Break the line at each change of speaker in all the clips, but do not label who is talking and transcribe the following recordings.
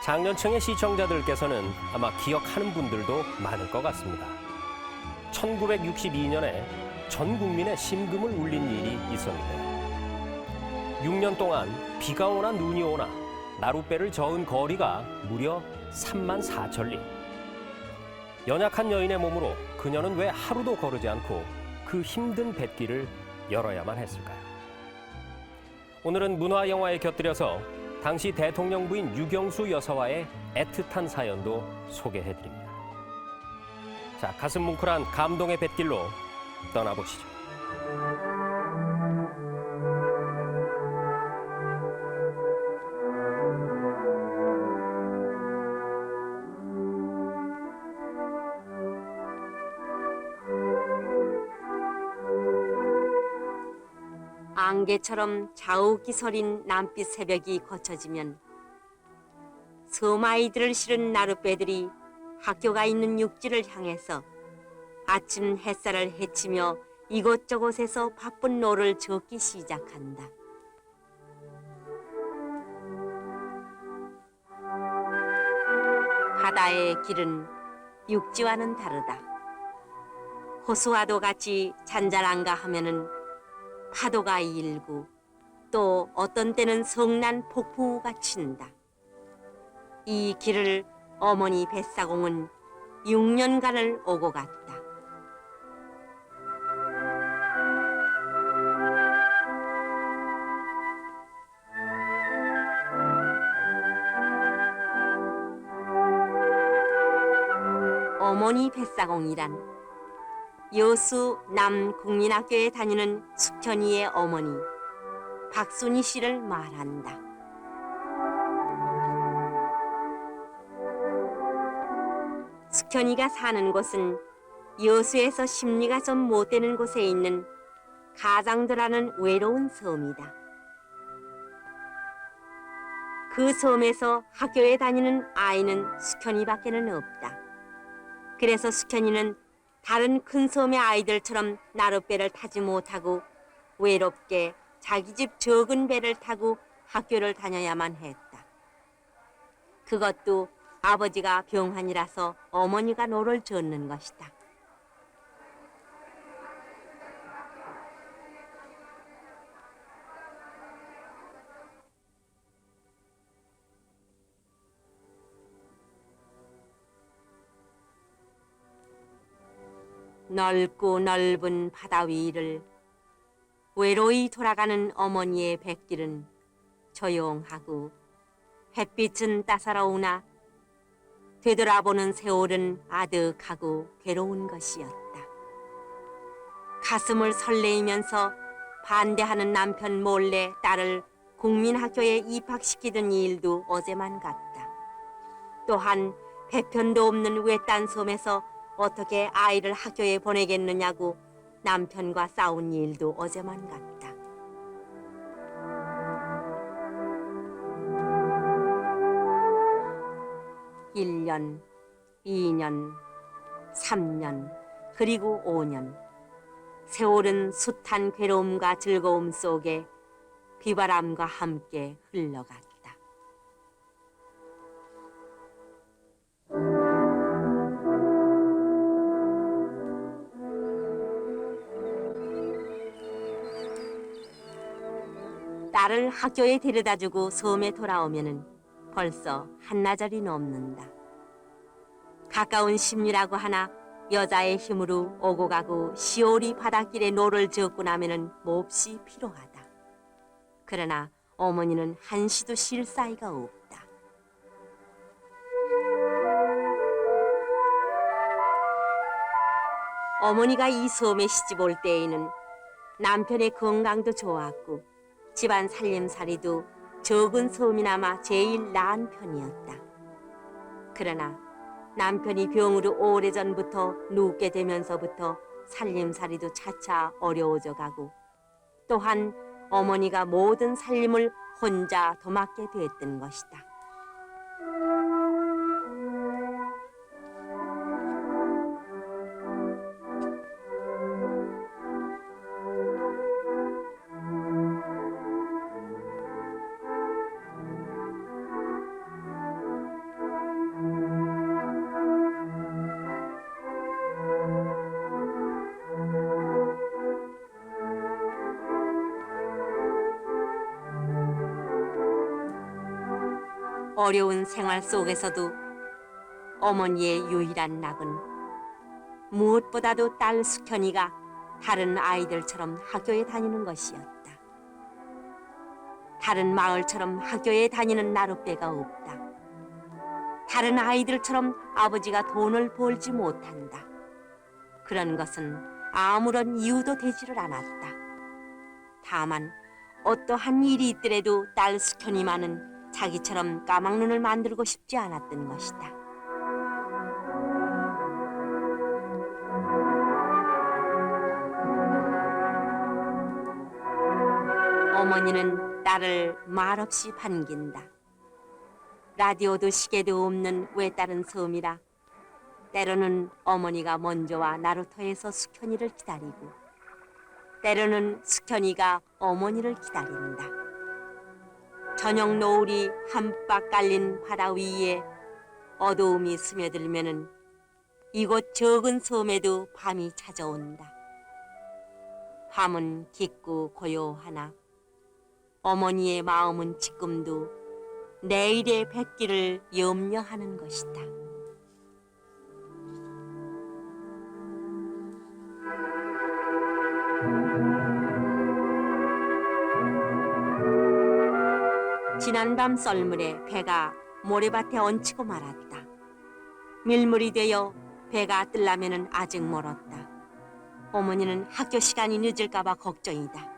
장년층의 시청자들께서는 아마 기억하는 분들도 많을 것 같습니다. 1962년에 전 국민의 심금을 울린 일이 있었는데요. 6년 동안 비가 오나 눈이 오나 나룻배를 저은 거리가 무려 34,000리. 연약한 여인의 몸으로 그녀는 왜 하루도 거르지 않고 그 힘든 뱃길을 열어야만 했을까요? 오늘은 문화영화에 곁들여서 당시 대통령 부인 유경수 여사와의 애틋한 사연도 소개해드립니다. 자, 가슴 뭉클한 감동의 뱃길로 떠나보시죠.
안개처럼 자욱이 서린 남빛 새벽이 거쳐지면 섬 아이들을 실은 나룻배들이 학교가 있는 육지를 향해서 아침 햇살을 헤치며 이곳저곳에서 바쁜 노를 젓기 시작한다. 바다의 길은 육지와는 다르다. 호수와도 같이 잔잔한가 하면은 파도가 일고 또 어떤 때는 성난 폭풍우가 친다. 이 길을 어머니 뱃사공은 6년간을 오고 갔다. 어머니 뱃사공이란 여수 남국민학교에 다니는 숙현이의 어머니 박순희 씨를 말한다. 숙현이가 사는 곳은 여수에서 심리가 좀 못되는 곳에 있는 가장도라는 외로운 섬이다. 그 섬에서 학교에 다니는 아이는 숙현이밖에는 없다. 그래서 숙현이는 다른 큰 섬의 아이들처럼 나룻배를 타지 못하고 외롭게 자기 집 적은 배를 타고 학교를 다녀야만 했다. 그것도 아버지가 병환이라서 어머니가 노를 젓는 것이다. 넓고 넓은 바다 위를 외로이 돌아가는 어머니의 뱃길은 조용하고 햇빛은 따사로우나 되돌아보는 세월은 아득하고 괴로운 것이었다. 가슴을 설레이면서 반대하는 남편 몰래 딸을 국민학교에 입학시키던 일도 어제만 같다. 또한 배편도 없는 외딴 섬에서 어떻게 아이를 학교에 보내겠느냐고 남편과 싸운 일도 어제만 같다. 일 년, 2년, 3년, 그리고 5년. 세월은 숱한 괴로움과 즐거움 속에 비바람과 함께 흘러갔다. 딸을 학교에 데려다주고 섬에 돌아오면은 벌써 한나절이 넘는다. 가까운 심리라고 하나 여자의 힘으로 오고 가고 시오리 바닷길에 노를 젓고 나면은 몹시 피로하다. 그러나 어머니는 한시도 쉴 사이가 없다. 어머니가 이 섬에 시집 올 때에는 남편의 건강도 좋았고 집안 살림살이도 적은 섬이나마 제일 나은 편이었다. 그러나 남편이 병으로 오래전부터 눕게 되면서부터 살림살이도 차차 어려워져 가고 또한 어머니가 모든 살림을 혼자 도맡게 됐던 것이다. 어려운 생활 속에서도 어머니의 유일한 낙은 무엇보다도 딸 숙현이가 다른 아이들처럼 학교에 다니는 것이었다. 다른 마을처럼 학교에 다니는 나룻배가 없다. 다른 아이들처럼 아버지가 돈을 벌지 못한다. 그런 것은 아무런 이유도 되지를 않았다. 다만 어떠한 일이 있더라도 딸 숙현이만은 자기처럼 까막눈을 만들고 싶지 않았던 것이다. 어머니는 딸을 말없이 반긴다. 라디오도 시계도 없는 외딴은 섬이라 때로는 어머니가 먼저 와 나루터에서 숙현이를 기다리고 때로는 숙현이가 어머니를 기다린다. 저녁 노을이 한박 깔린 바다 위에 어두움이 스며들면은 이곳 적은 섬에도 밤이 찾아온다. 밤은 깊고 고요하나 어머니의 마음은 지금도 내일의 뵙기를 염려하는 것이다. 지난밤 썰물에 배가 모래밭에 얹히고 말았다. 밀물이 되어 배가 뜰라면은 아직 멀었다. 어머니는 학교 시간이 늦을까봐 걱정이다.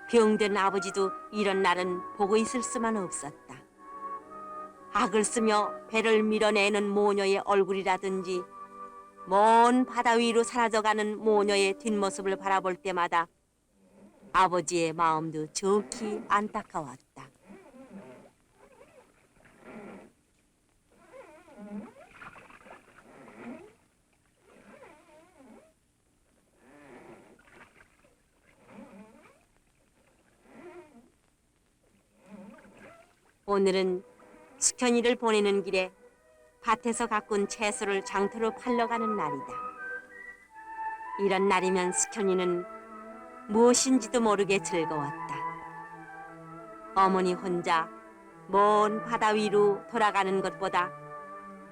병든 아버지도 이런 날은 보고 있을 수만 없었다. 악을 쓰며 배를 밀어내는 모녀의 얼굴이라든지 먼 바다 위로 사라져가는 모녀의 뒷모습을 바라볼 때마다 아버지의 마음도 좋기 안타까웠다. 오늘은 숙현이를 보내는 길에 밭에서 가꾼 채소를 장터로 팔러 가는 날이다. 이런 날이면 숙현이는 무엇인지도 모르게 즐거웠다. 어머니 혼자 먼 바다 위로 돌아가는 것보다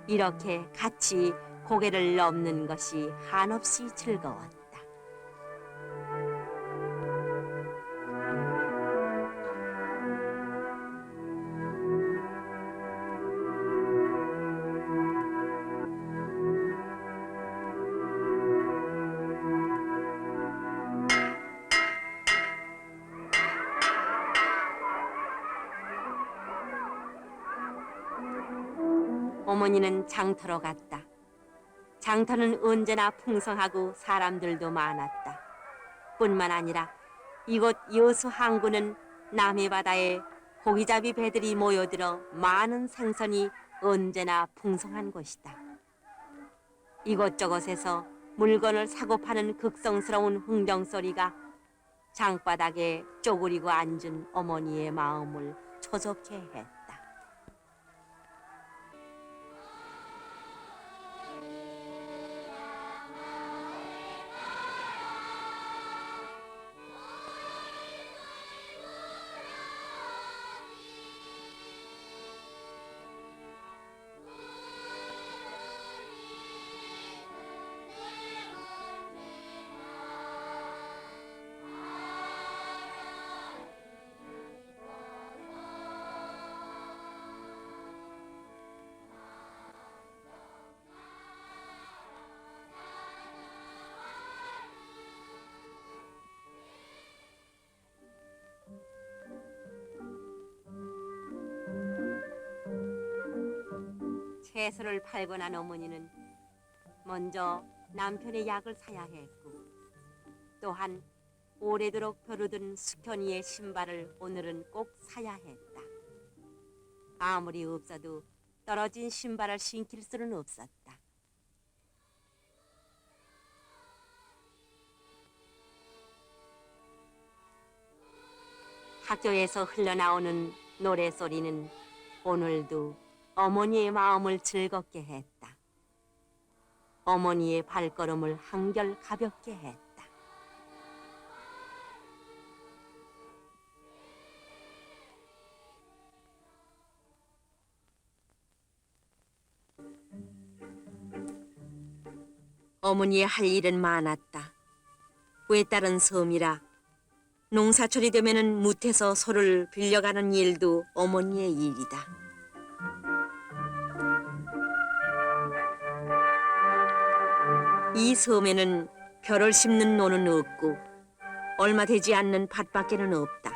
이렇게 같이 고개를 넘는 것이 한없이 즐거웠다. 어머니는 장터로 갔다. 장터는 언제나 풍성하고 사람들도 많았다. 뿐만 아니라 이곳 여수 항구는 남해바다에 고기잡이 배들이 모여들어 많은 생선이 언제나 풍성한 곳이다. 이곳저곳에서 물건을 사고 파는 극성스러운 흥정소리가 장바닥에 쪼그리고 앉은 어머니의 마음을 초조케 했다. 채소를 팔고 난 어머니는 먼저 남편의 약을 사야 했고 또한 오래도록 벼르던 숙현이의 신발을 오늘은 꼭 사야 했다. 아무리 없어도 떨어진 신발을 신길 수는 없었다. 학교에서 흘러나오는 노래소리는 오늘도 어머니의 마음을 즐겁게 했다. 어머니의 발걸음을 한결 가볍게 했다. 어머니의 할 일은 많았다. 외딸은 섬이라 농사철이 되면은 뭇에서 소를 빌려가는 일도 어머니의 일이다. 이 섬에는 벼를 심는 노는 없고 얼마 되지 않는 밭밖에는 없다.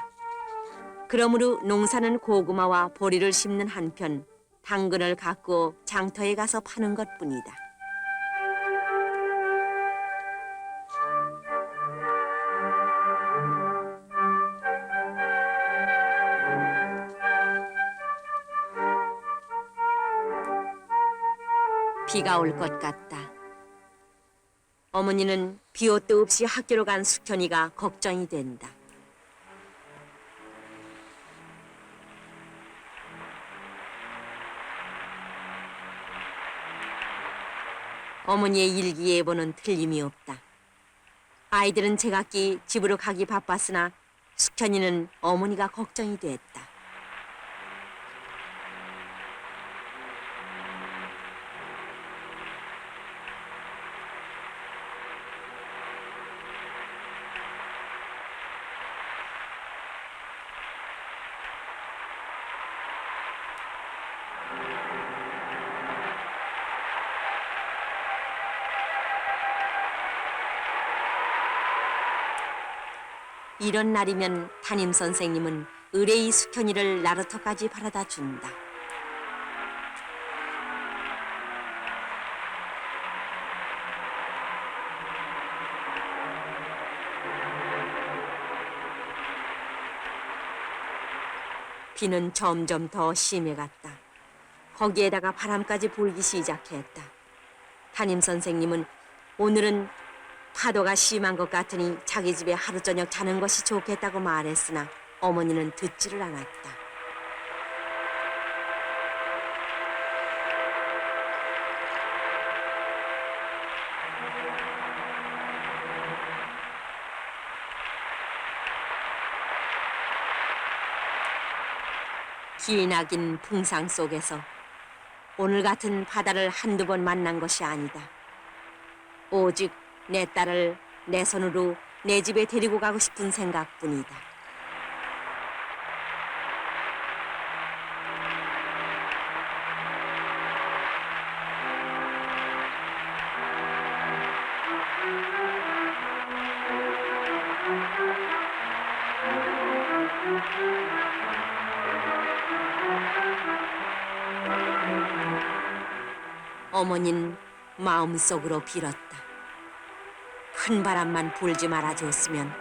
그러므로 농사는 고구마와 보리를 심는 한편 당근을 갖고 장터에 가서 파는 것뿐이다. 비가 올 것 같다. 어머니는 비옷도 없이 학교로 간 숙현이가 걱정이 된다. 어머니의 일기예보는 틀림이 없다. 아이들은 제각기 집으로 가기 바빴으나 숙현이는 어머니가 걱정이 됐다. 이런 날이면 담임 선생님은 의뢰의 숙현이를 나루터까지 바라다 준다. 비는 점점 더 심해갔다. 거기에다가 바람까지 불기 시작했다. 담임 선생님은 오늘은 파도가 심한 것 같으니 자기 집에 하루 저녁 자는 것이 좋겠다고 말했으나 어머니는 듣지를 않았다. 기나긴 풍상 속에서 오늘 같은 바다를 한두 번 만난 것이 아니다. 오직 내 딸을 내 손으로 내 집에 데리고 가고 싶은 생각뿐이다. 어머니는 마음속으로 빌었다. 큰 바람만 불지 말아줬으면,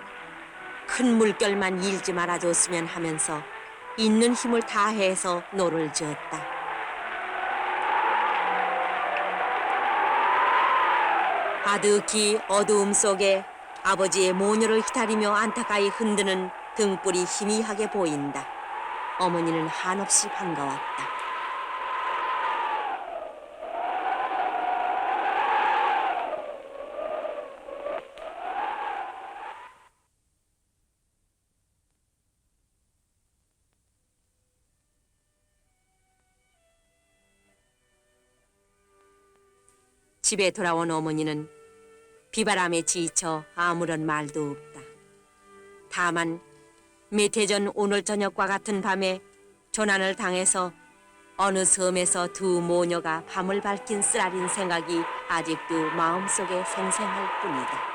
큰 물결만 일지 말아줬으면 하면서 있는 힘을 다해서 노를 지었다. 아득히 어두움 속에 아버지의 모녀를 기다리며 안타까이 흔드는 등불이 희미하게 보인다. 어머니는 한없이 반가웠다. 집에 돌아온 어머니는 비바람에 지쳐 아무런 말도 없다. 다만 몇 해 전 오늘 저녁과 같은 밤에 조난을 당해서 어느 섬에서 두 모녀가 밤을 밝힌 쓰라린 생각이 아직도 마음속에 생생할 뿐이다.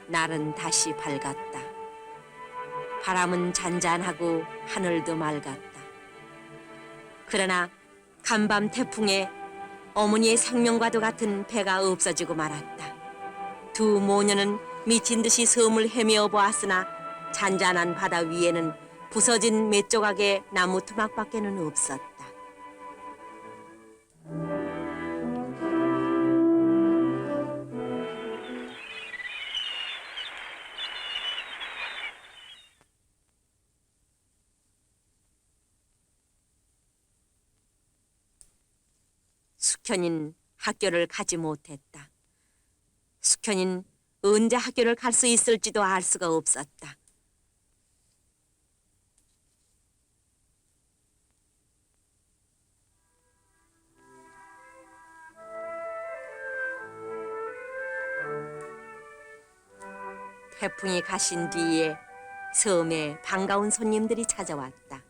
날은 다시 밝았다. 바람은 잔잔하고 하늘도 맑았다. 그러나 간밤 태풍에 어머니의 생명과도 같은 배가 없어지고 말았다. 두 모녀는 미친 듯이 섬을 헤매어 보았으나 잔잔한 바다 위에는 부서진 몇 조각의 나무 토막밖에는 없었다. 숙현인 학교를 가지 못했다. 숙현인 언제 학교를 갈 수 있을지도 알 수가 없었다. 태풍이 가신 뒤에 섬에 반가운 손님들이 찾아왔다.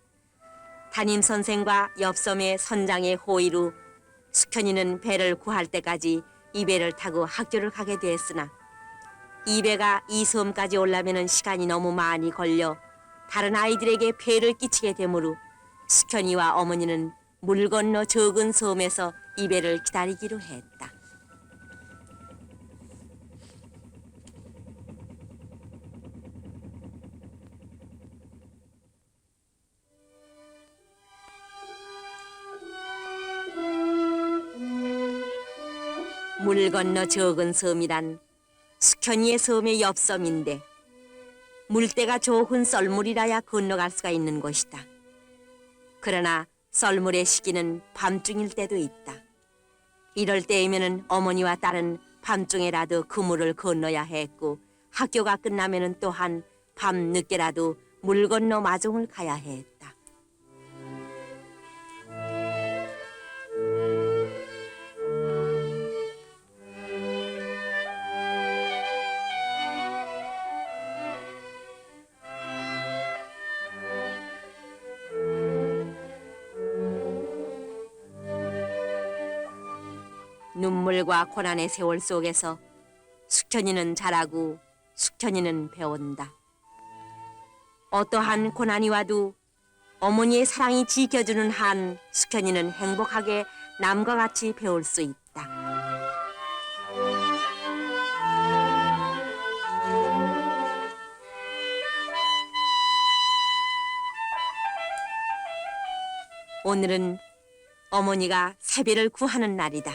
담임 선생과 옆섬의 선장의 호의로 숙현이는 배를 구할 때까지 이 배를 타고 학교를 가게 됐으나 이 배가 이 섬까지 오려면 시간이 너무 많이 걸려 다른 아이들에게 폐를 끼치게 되므로 숙현이와 어머니는 물 건너 적은 섬에서 이 배를 기다리기로 했다. 물 건너 적은 섬이란 숙현이의 섬의 옆섬인데 물때가 좋은 썰물이라야 건너갈 수가 있는 곳이다. 그러나 썰물의 시기는 밤중일 때도 있다. 이럴 때이면 어머니와 딸은 밤중에라도 그 물을 건너야 했고 학교가 끝나면 또한 밤 늦게라도 물 건너 마중을 가야 했다. 눈물과 고난의 세월 속에서 숙현이는 자라고 숙현이는 배운다. 어떠한 고난이 와도 어머니의 사랑이 지켜주는 한 숙현이는 행복하게 남과 같이 배울 수 있다. 오늘은 어머니가 새배를 구하는 날이다.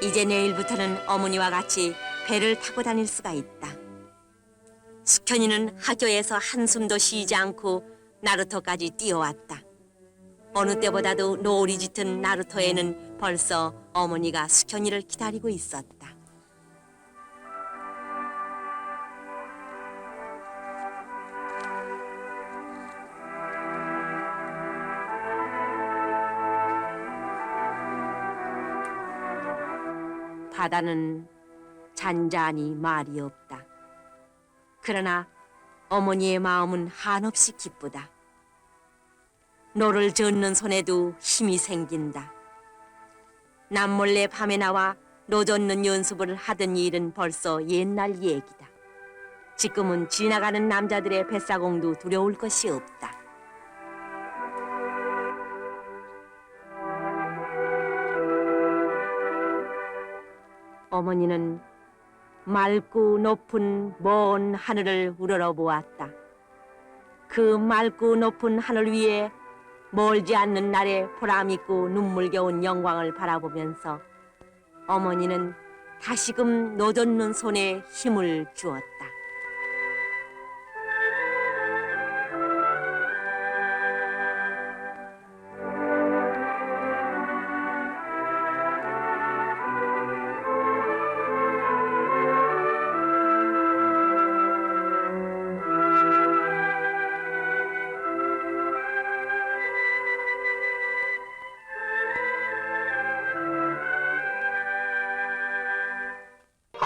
이제 내일부터는 어머니와 같이 배를 타고 다닐 수가 있다. 숙현이는 학교에서 한숨도 쉬지 않고 나루터까지 뛰어왔다. 어느 때보다도 노을이 짙은 나루터에는 벌써 어머니가 숙현이를 기다리고 있었다. 바다는 잔잔히 말이 없다. 그러나 어머니의 마음은 한없이 기쁘다. 노를 젓는 손에도 힘이 생긴다. 남몰래 밤에 나와 노 젓는 연습을 하던 일은 벌써 옛날 얘기다. 지금은 지나가는 남자들의 뱃사공도 두려울 것이 없다. 어머니는 맑고 높은 먼 하늘을 우러러보았다. 그 맑고 높은 하늘 위에 멀지 않는 날의 보람있고 눈물겨운 영광을 바라보면서 어머니는 다시금 노젓는 손에 힘을 주었다.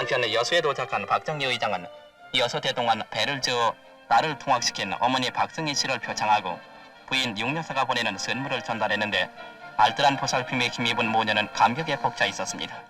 한편 여수에 도착한 박정희 의장은 여수 대동안 배를 저어 딸을 통학시킨 어머니 박승희 씨를 표창하고 부인 육여사가 보내는 선물을 전달했는데 알뜰한 보살핌에 힘입은 모녀는 감격에 벅차 있었습니다.